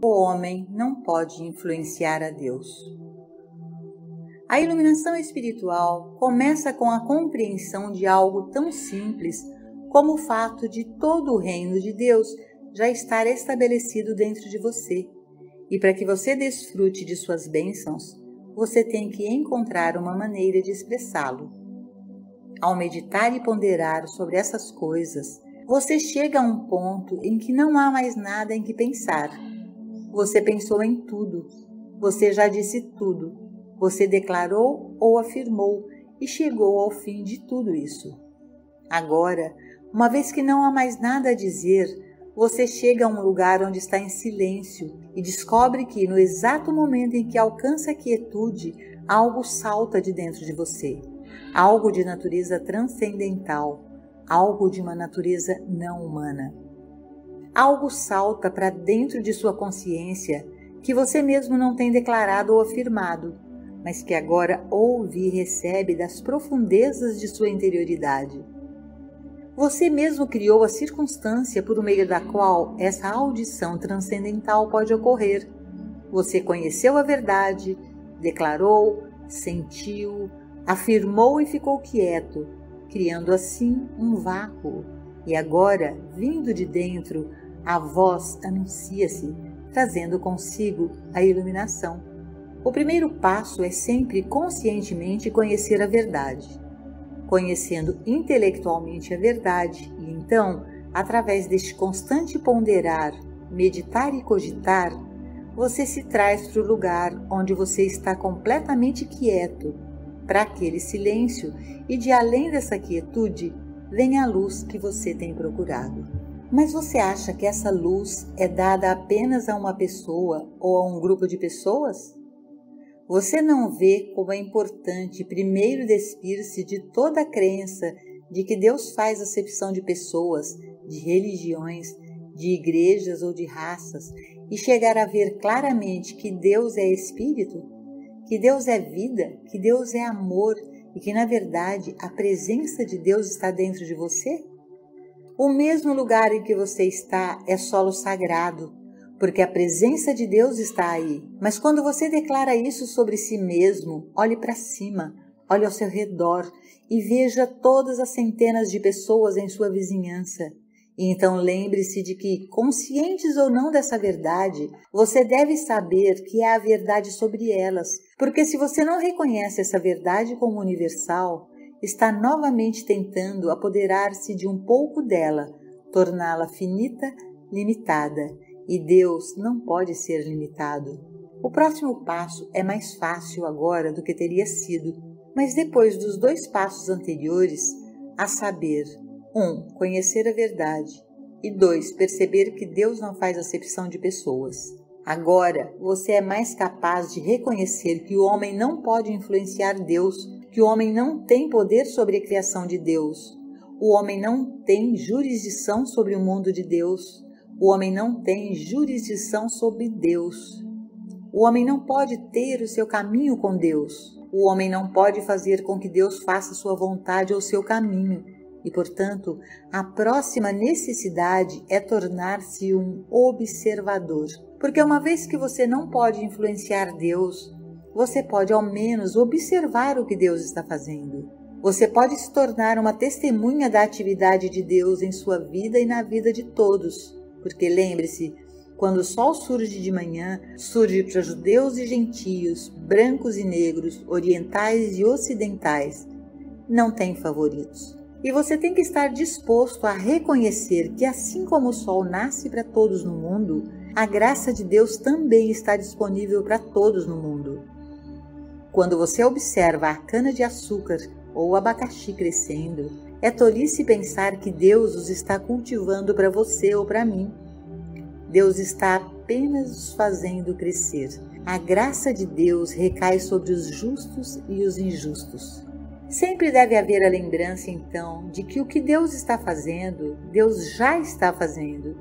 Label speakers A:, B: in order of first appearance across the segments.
A: o homem não pode influenciar a Deus. A iluminação espiritual começa com a compreensão de algo tão simples como o fato de todo o reino de Deus já estar estabelecido dentro de você. E para que você desfrute de suas bênçãos, você tem que encontrar uma maneira de expressá-lo. Ao meditar e ponderar sobre essas coisas, você chega a um ponto em que não há mais nada em que pensar. Você pensou em tudo, você já disse tudo, você declarou ou afirmou e chegou ao fim de tudo isso. Agora, uma vez que não há mais nada a dizer, você chega a um lugar onde está em silêncio e descobre que, no exato momento em que alcança a quietude, algo salta de dentro de você, algo de natureza transcendental, algo de uma natureza não humana. Algo salta para dentro de sua consciência que você mesmo não tem declarado ou afirmado, mas que agora ouve e recebe das profundezas de sua interioridade. Você mesmo criou a circunstância por meio da qual essa audição transcendental pode ocorrer. Você conheceu a verdade, declarou, sentiu, afirmou e ficou quieto, criando assim um vácuo. E agora, vindo de dentro, a voz anuncia-se, trazendo consigo a iluminação. O primeiro passo é sempre conscientemente conhecer a verdade. Conhecendo intelectualmente a verdade e então, através deste constante ponderar, meditar e cogitar, você se traz para o lugar onde você está completamente quieto, para aquele silêncio, e de além dessa quietude vem a luz que você tem procurado. Mas você acha que essa luz é dada apenas a uma pessoa ou a um grupo de pessoas? Você não vê como é importante primeiro despir-se de toda a crença de que Deus faz acepção de pessoas, de religiões, de igrejas ou de raças e chegar a ver claramente que Deus é Espírito, que Deus é vida, que Deus é amor e que, na verdade, a presença de Deus está dentro de você? O mesmo lugar em que você está é solo sagrado, porque a presença de Deus está aí. Mas quando você declara isso sobre si mesmo, olhe para cima, olhe ao seu redor e veja todas as centenas de pessoas em sua vizinhança. E então lembre-se de que, conscientes ou não dessa verdade, você deve saber que é a verdade sobre elas, porque se você não reconhece essa verdade como universal, está novamente tentando apoderar-se de um pouco dela, torná-la finita, limitada. E Deus não pode ser limitado. O próximo passo é mais fácil agora do que teria sido, mas depois dos 2 passos anteriores, a saber, 1. Conhecer a verdade e 2. Perceber que Deus não faz acepção de pessoas. Agora, você é mais capaz de reconhecer que o homem não pode influenciar Deus, que o homem não tem poder sobre a criação de Deus. O homem não tem jurisdição sobre o mundo de Deus. O homem não tem jurisdição sobre Deus. O homem não pode ter o seu caminho com Deus. O homem não pode fazer com que Deus faça sua vontade ou seu caminho. E, portanto, a próxima necessidade é tornar-se um observador. Porque uma vez que você não pode influenciar Deus, você pode ao menos observar o que Deus está fazendo. Você pode se tornar uma testemunha da atividade de Deus em sua vida e na vida de todos. Porque lembre-se, quando o sol surge de manhã, surge para judeus e gentios, brancos e negros, orientais e ocidentais. Não tem favoritos. E você tem que estar disposto a reconhecer que, assim como o sol nasce para todos no mundo, a graça de Deus também está disponível para todos no mundo. Quando você observa a cana-de-açúcar ou o abacaxi crescendo, é tolice pensar que Deus os está cultivando para você ou para mim. Deus está apenas os fazendo crescer. A graça de Deus recai sobre os justos e os injustos. Sempre deve haver a lembrança, então, de que o que Deus está fazendo, Deus já está fazendo.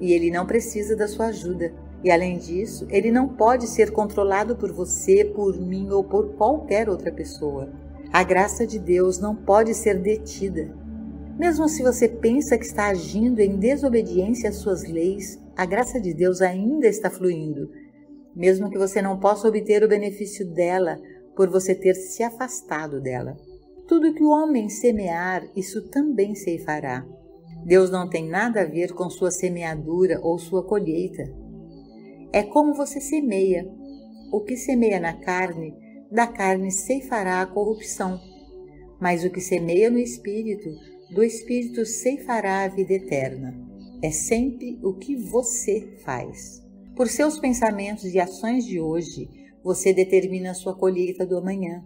A: E Ele não precisa da sua ajuda. E, além disso, Ele não pode ser controlado por você, por mim ou por qualquer outra pessoa. A graça de Deus não pode ser detida. Mesmo se você pensa que está agindo em desobediência às suas leis, a graça de Deus ainda está fluindo, mesmo que você não possa obter o benefício dela por você ter se afastado dela. Tudo que o homem semear, isso também ceifará. Deus não tem nada a ver com sua semeadura ou sua colheita. É como você semeia. O que semeia na carne, da carne ceifará a corrupção. Mas o que semeia no Espírito, do Espírito ceifará a vida eterna. É sempre o que você faz. Por seus pensamentos e ações de hoje, você determina a sua colheita do amanhã.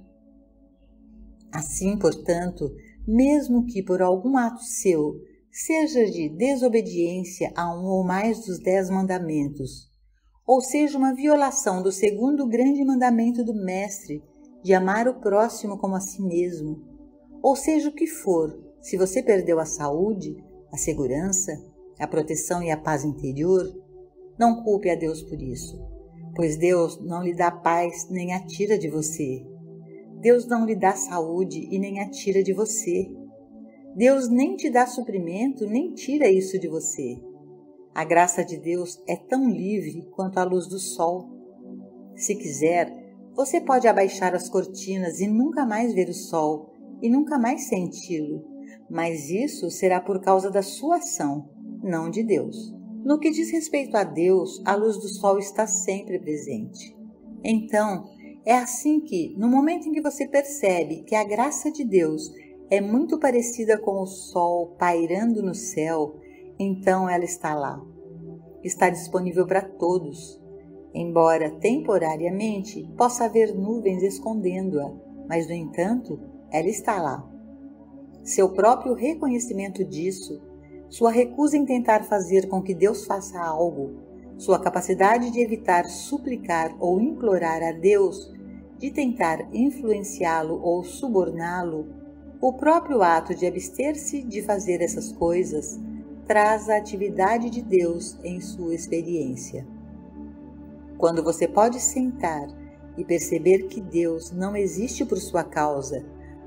A: Assim, portanto, mesmo que por algum ato seu, seja de desobediência a um ou mais dos 10 mandamentos, ou seja uma violação do segundo grande mandamento do Mestre, de amar o próximo como a si mesmo, ou seja o que for, se você perdeu a saúde, a segurança, a proteção e a paz interior, não culpe a Deus por isso, pois Deus não lhe dá paz nem a tira de você. Deus não lhe dá saúde e nem a tira de você. Deus nem te dá suprimento, nem tira isso de você. A graça de Deus é tão livre quanto a luz do sol. Se quiser, você pode abaixar as cortinas e nunca mais ver o sol, e nunca mais senti-lo, mas isso será por causa da sua ação, não de Deus. No que diz respeito a Deus, a luz do sol está sempre presente. Então, é assim que, no momento em que você percebe que a graça de Deus é muito parecida com o sol pairando no céu, então ela está lá. Está disponível para todos. Embora temporariamente possa haver nuvens escondendo-a, mas no entanto, ela está lá. Seu próprio reconhecimento disso, sua recusa em tentar fazer com que Deus faça algo, sua capacidade de evitar suplicar ou implorar a Deus, de tentar influenciá-lo ou suborná-lo, o próprio ato de abster-se de fazer essas coisas traz a atividade de Deus em sua experiência. Quando você pode sentar e perceber que Deus não existe por sua causa,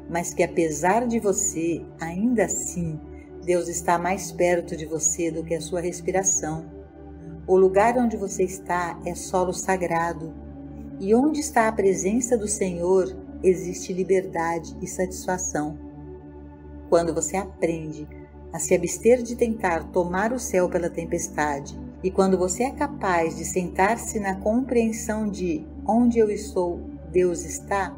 A: mas que apesar de você, ainda assim, Deus está mais perto de você do que a sua respiração. O lugar onde você está é solo sagrado, e onde está a presença do Senhor existe liberdade e satisfação. Quando você aprende a se abster de tentar tomar o céu pela tempestade, e quando você é capaz de sentar-se na compreensão de onde eu estou, Deus está,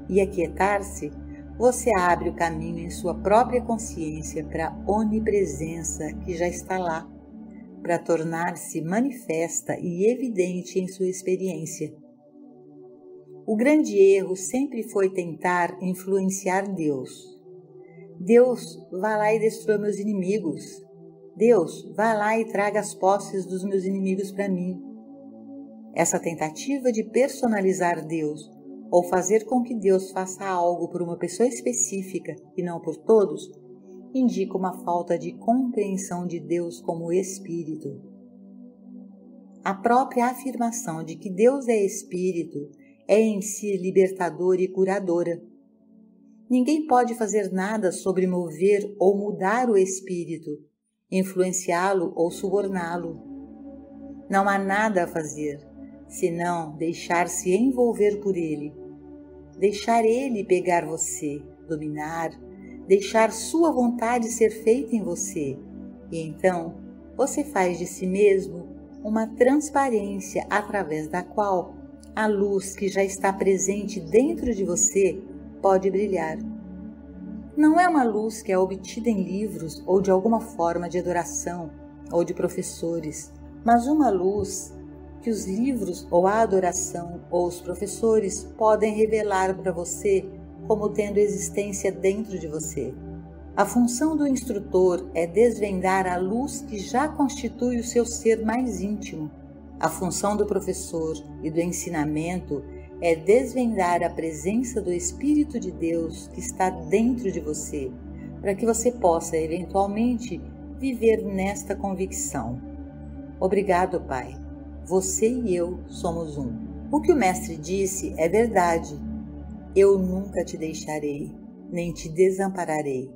A: e aquietar-se, você abre o caminho em sua própria consciência para a onipresença que já está lá, para tornar-se manifesta e evidente em sua experiência. O grande erro sempre foi tentar influenciar Deus. Deus, vá lá e destrua meus inimigos. Deus, vá lá e traga as posses dos meus inimigos para mim. Essa tentativa de personalizar Deus, ou fazer com que Deus faça algo por uma pessoa específica e não por todos, indica uma falta de compreensão de Deus como Espírito. A própria afirmação de que Deus é Espírito é em si libertadora e curadora. Ninguém pode fazer nada sobre mover ou mudar o Espírito, influenciá-lo ou suborná-lo. Não há nada a fazer, senão deixar-se envolver por ele, deixar ele pegar você, dominar, deixar sua vontade ser feita em você, e então você faz de si mesmo uma transparência através da qual a luz que já está presente dentro de você pode brilhar. Não é uma luz que é obtida em livros ou de alguma forma de adoração ou de professores, mas uma luz que os livros ou a adoração ou os professores podem revelar para você como tendo existência dentro de você. A função do instrutor é desvendar a luz que já constitui o seu ser mais íntimo. A função do professor e do ensinamento é desvendar a presença do Espírito de Deus que está dentro de você, para que você possa, eventualmente, viver nesta convicção. Obrigado, Pai. Você e eu somos um. O que o Mestre disse é verdade. Eu nunca te deixarei, nem te desampararei.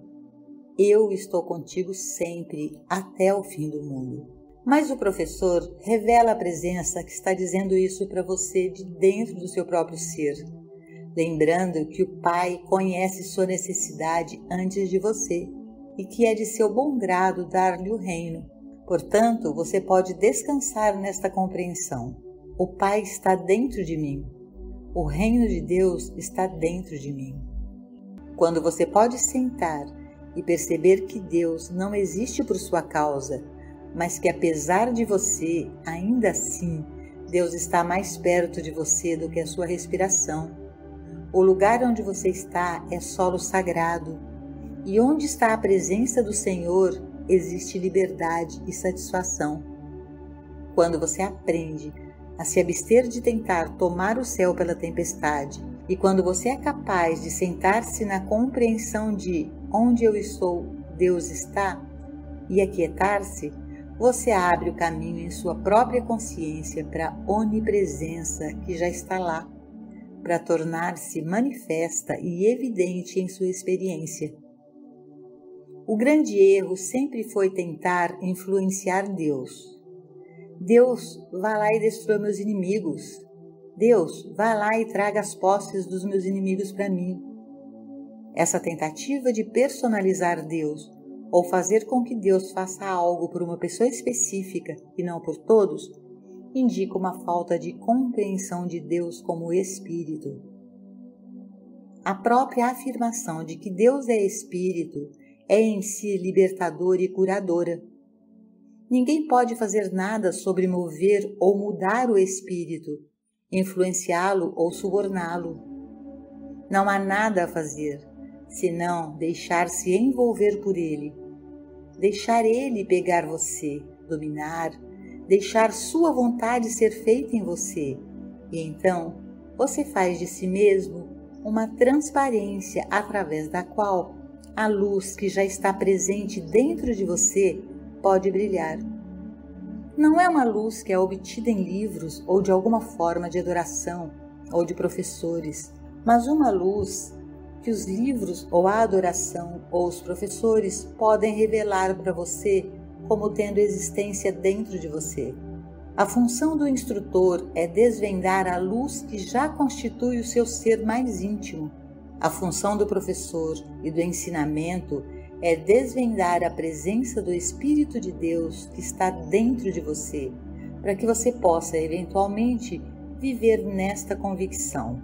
A: Eu estou contigo sempre, até o fim do mundo. Mas o professor revela a presença que está dizendo isso para você de dentro do seu próprio ser, lembrando que o Pai conhece sua necessidade antes de você e que é de seu bom grado dar-lhe o reino. Portanto, você pode descansar nesta compreensão. O Pai está dentro de mim. O reino de Deus está dentro de mim. Quando você pode sentar e perceber que Deus não existe por sua causa, mas que apesar de você, ainda assim, Deus está mais perto de você do que a sua respiração. O lugar onde você está é solo sagrado, e onde está a presença do Senhor, existe liberdade e satisfação. Quando você aprende a se abster de tentar tomar o céu pela tempestade, e quando você é capaz de sentar-se na compreensão de onde eu estou, Deus está, e aquietar-se, você abre o caminho em sua própria consciência para a onipresença que já está lá, para tornar-se manifesta e evidente em sua experiência. O grande erro sempre foi tentar influenciar Deus. Deus, vá lá e destrua meus inimigos. Deus, vá lá e traga as posses dos meus inimigos para mim. Essa tentativa de personalizar Deus ou fazer com que Deus faça algo por uma pessoa específica e não por todos, indica uma falta de compreensão de Deus como Espírito. A própria afirmação de que Deus é Espírito é em si libertadora e curadora. Ninguém pode fazer nada sobre mover ou mudar o Espírito, influenciá-lo ou suborná-lo. Não há nada a fazer, senão deixar-se envolver por ele, deixar ele pegar você, dominar, deixar sua vontade ser feita em você, e então você faz de si mesmo uma transparência através da qual a luz que já está presente dentro de você pode brilhar. Não é uma luz que é obtida em livros ou de alguma forma de adoração ou de professores, mas uma luz que os livros ou a adoração ou os professores podem revelar para você como tendo existência dentro de você. A função do instrutor é desvendar a luz que já constitui o seu ser mais íntimo. A função do professor e do ensinamento é desvendar a presença do Espírito de Deus que está dentro de você, para que você possa, eventualmente, viver nesta convicção.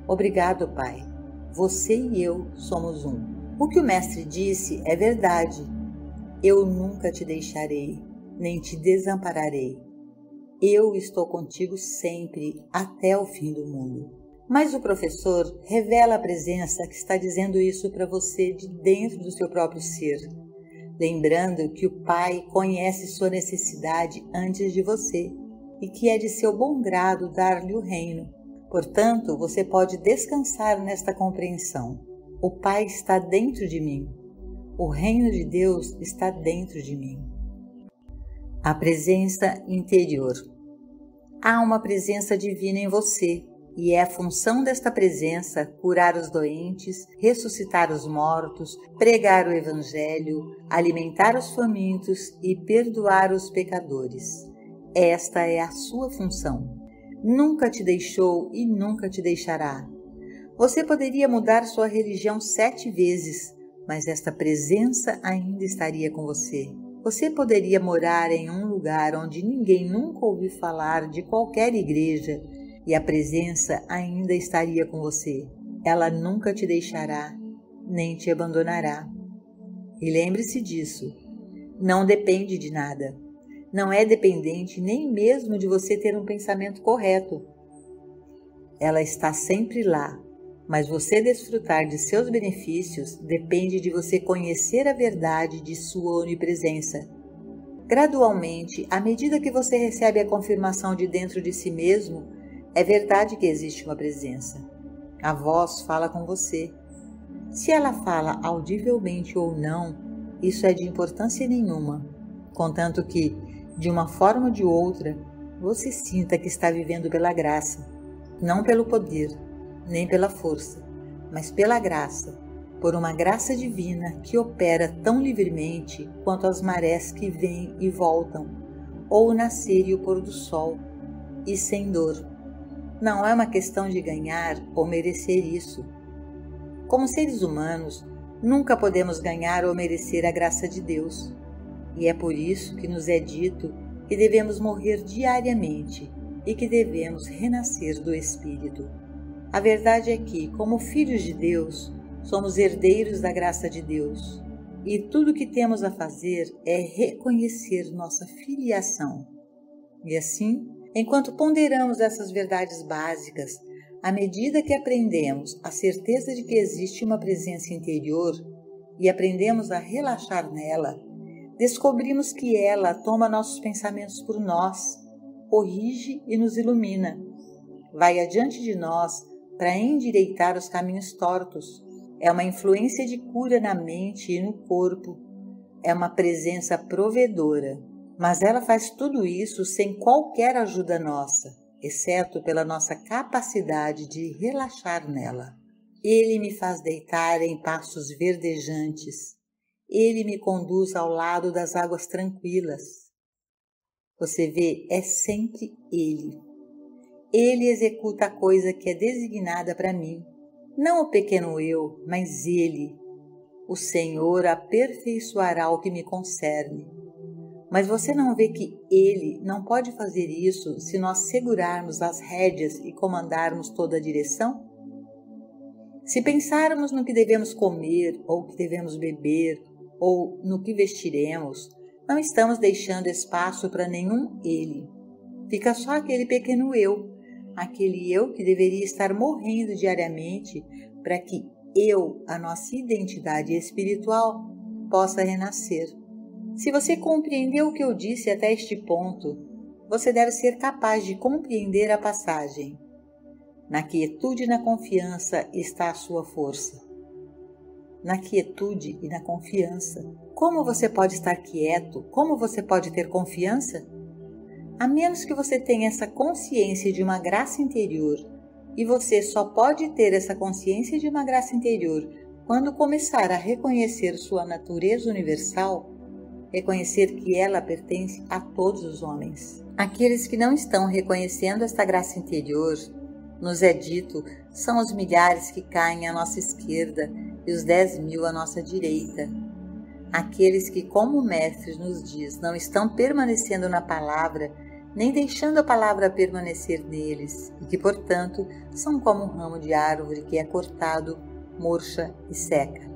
A: Obrigado, Pai. Você e eu somos um. O que o Mestre disse é verdade. Eu nunca te deixarei, nem te desampararei. Eu estou contigo sempre, até o fim do mundo. Mas o professor revela a presença que está dizendo isso para você de dentro do seu próprio ser, lembrando que o Pai conhece sua necessidade antes de você e que é de seu bom grado dar-lhe o reino. Portanto, você pode descansar nesta compreensão. O Pai está dentro de mim. O reino de Deus está dentro de mim. A presença interior. Há uma presença divina em você. E é a função desta presença curar os doentes, ressuscitar os mortos, pregar o Evangelho, alimentar os famintos e perdoar os pecadores. Esta é a sua função. Nunca te deixou e nunca te deixará. Você poderia mudar sua religião 7 vezes, mas esta presença ainda estaria com você. Você poderia morar em um lugar onde ninguém nunca ouviu falar de qualquer igreja, e a presença ainda estaria com você. Ela nunca te deixará, nem te abandonará. E lembre-se disso. Não depende de nada. Não é dependente nem mesmo de você ter um pensamento correto. Ela está sempre lá, mas você desfrutar de seus benefícios depende de você conhecer a verdade de sua onipresença. Gradualmente, à medida que você recebe a confirmação de dentro de si mesmo, é verdade que existe uma presença. A voz fala com você. Se ela fala audivelmente ou não, isso é de importância nenhuma, contanto que, de uma forma ou de outra, você sinta que está vivendo pela graça, não pelo poder, nem pela força, mas pela graça, por uma graça divina que opera tão livremente quanto as marés que vêm e voltam, ou o nascer e o pôr do sol, e sem dor. Não é uma questão de ganhar ou merecer isso. Como seres humanos, nunca podemos ganhar ou merecer a graça de Deus. E é por isso que nos é dito que devemos morrer diariamente e que devemos renascer do Espírito. A verdade é que, como filhos de Deus, somos herdeiros da graça de Deus. E tudo o que temos a fazer é reconhecer nossa filiação. E assim, enquanto ponderamos essas verdades básicas, à medida que aprendemos a certeza de que existe uma presença interior e aprendemos a relaxar nela, descobrimos que ela toma nossos pensamentos por nós, corrige e nos ilumina. Vai adiante de nós para endireitar os caminhos tortos. É uma influência de cura na mente e no corpo. É uma presença provedora. Mas ela faz tudo isso sem qualquer ajuda nossa, exceto pela nossa capacidade de relaxar nela. Ele me faz deitar em pastos verdejantes. Ele me conduz ao lado das águas tranquilas. Você vê, é sempre Ele. Ele executa a coisa que é designada para mim. Não o pequeno eu, mas Ele. O Senhor aperfeiçoará o que me concerne. Mas você não vê que Ele não pode fazer isso se nós segurarmos as rédeas e comandarmos toda a direção? Se pensarmos no que devemos comer, ou que devemos beber, ou no que vestiremos, não estamos deixando espaço para nenhum Ele. Fica só aquele pequeno eu, aquele eu que deveria estar morrendo diariamente para que eu, a nossa identidade espiritual, possa renascer. Se você compreendeu o que eu disse até este ponto, você deve ser capaz de compreender a passagem. Na quietude e na confiança está a sua força. Na quietude e na confiança. Como você pode estar quieto? Como você pode ter confiança? A menos que você tenha essa consciência de uma graça interior, e você só pode ter essa consciência de uma graça interior quando começar a reconhecer sua natureza universal, reconhecer que ela pertence a todos os homens. Aqueles que não estão reconhecendo esta graça interior, nos é dito, são os milhares que caem à nossa esquerda e os 10.000 à nossa direita. Aqueles que, como o Mestre nos diz, não estão permanecendo na palavra, nem deixando a palavra permanecer neles, e que, portanto, são como um ramo de árvore que é cortado, murcha e seca.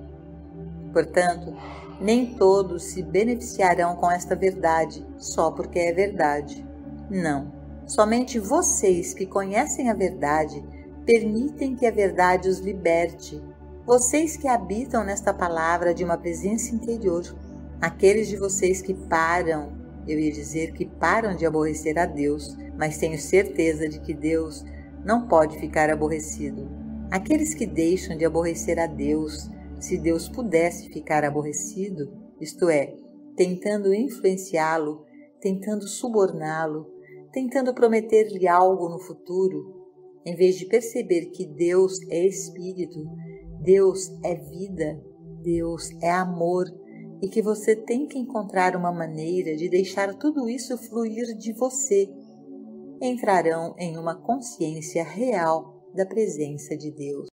A: Portanto, nem todos se beneficiarão com esta verdade, só porque é verdade. Não, somente vocês que conhecem a verdade permitem que a verdade os liberte. Vocês que habitam nesta palavra de uma presença interior, aqueles de vocês que param, eu ia dizer que param de aborrecer a Deus, mas tenho certeza de que Deus não pode ficar aborrecido. Aqueles que deixam de aborrecer a Deus, se Deus pudesse ficar aborrecido, isto é, tentando influenciá-lo, tentando suborná-lo, tentando prometer-lhe algo no futuro, em vez de perceber que Deus é Espírito, Deus é vida, Deus é amor, e que você tem que encontrar uma maneira de deixar tudo isso fluir de você, entrarão em uma consciência real da presença de Deus.